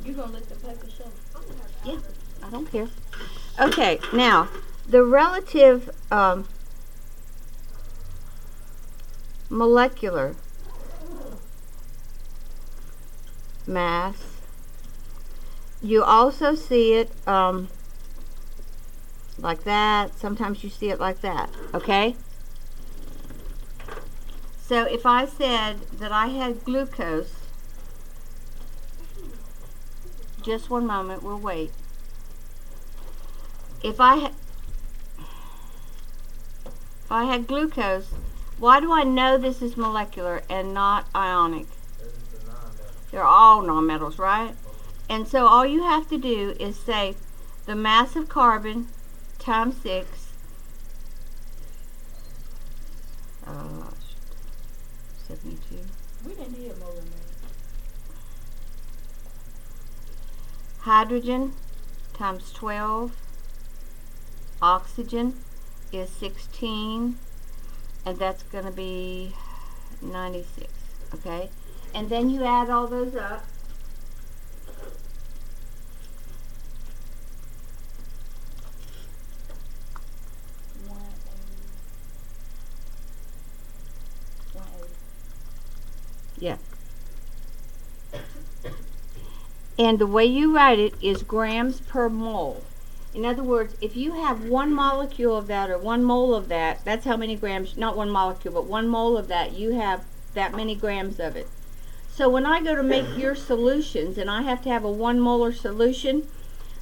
You gonna let the paper show? Yeah, I don't care. Okay, now the relative molecular mass. You also see it like that. Sometimes you see it like that. Okay. So if I said that I had glucose, just one moment, we'll wait. If I had glucose, why do I know this is molecular and not ionic? They're all nonmetals, right? And so all you have to do is say the mass of carbon times 6 72. We didn't hear more than that. Hydrogen times 12. Oxygen is 16. And that's going to be 96. Okay? And then you add all those up. Yeah. And the way you write it is grams per mole. In other words, if you have one molecule of that or 1 mole of that, that's how many grams, not one molecule, but 1 mole of that, you have that many grams of it. So when I go to make your solutions and I have to have a 1 molar solution,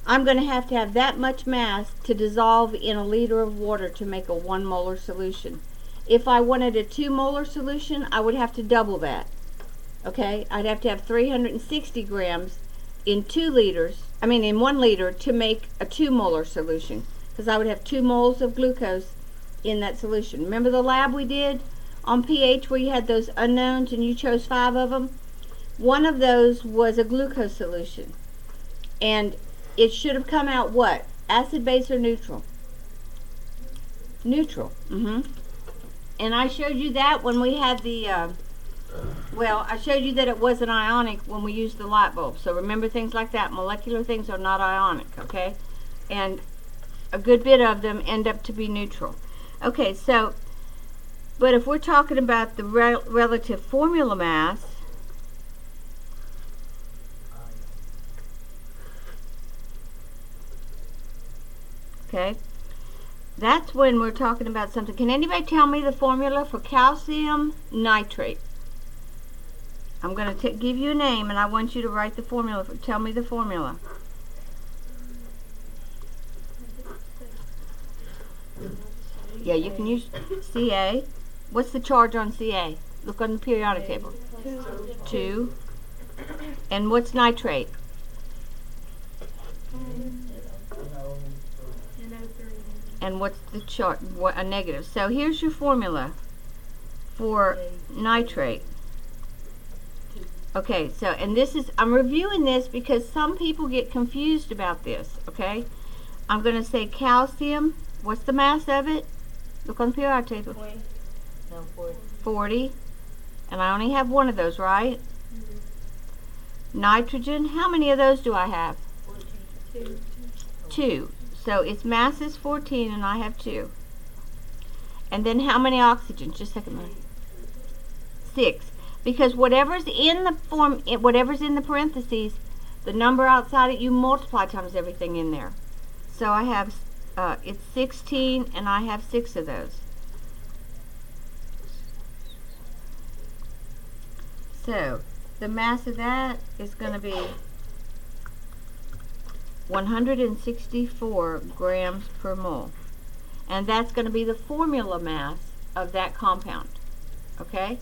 I'm going to have that much mass to dissolve in a liter of water to make a 1 molar solution. If I wanted a 2 molar solution, I would have to double that. Okay, I'd have to have 360 grams in 1 liter to make a 2 molar solution, because I would have 2 moles of glucose in that solution. Remember the lab we did on pH where you had those unknowns and you chose 5 of them? One of those was a glucose solution, and it should have come out what? Acid, base, or neutral? Neutral. And I showed you that when we had the I showed you that it wasn't ionic when we used the light bulb. So remember things like that. Molecular things are not ionic, okay? And a good bit of them end up to be neutral. Okay, so, but if we're talking about the relative formula mass, okay, that's when we're talking about something. Can anybody tell me the formula for calcium nitrate? I'm going to give you a name, and I want you to write the formula. Tell me the formula. Yeah, you can use Ca. What's the charge on Ca? Look on the periodic table. 2. And what's nitrate? And what's the charge? A negative. So here's your formula for nitrate. Okay, so, and this is, I'm reviewing this because some people get confused about this, okay? I'm going to say calcium. What's the mass of it? Look on the periodic table. 20. No, 40. 40. And I only have one of those, right? Nitrogen, how many of those do I have? 14. 2. So its mass is 14 and I have 2. And then how many oxygen? Just a second. 6. Because whatever's in the parentheses, the number outside it, you multiply times everything in there. So I have, it's 16, and I have 6 of those. So the mass of that is going to be 164 grams per mole. And that's going to be the formula mass of that compound. Okay?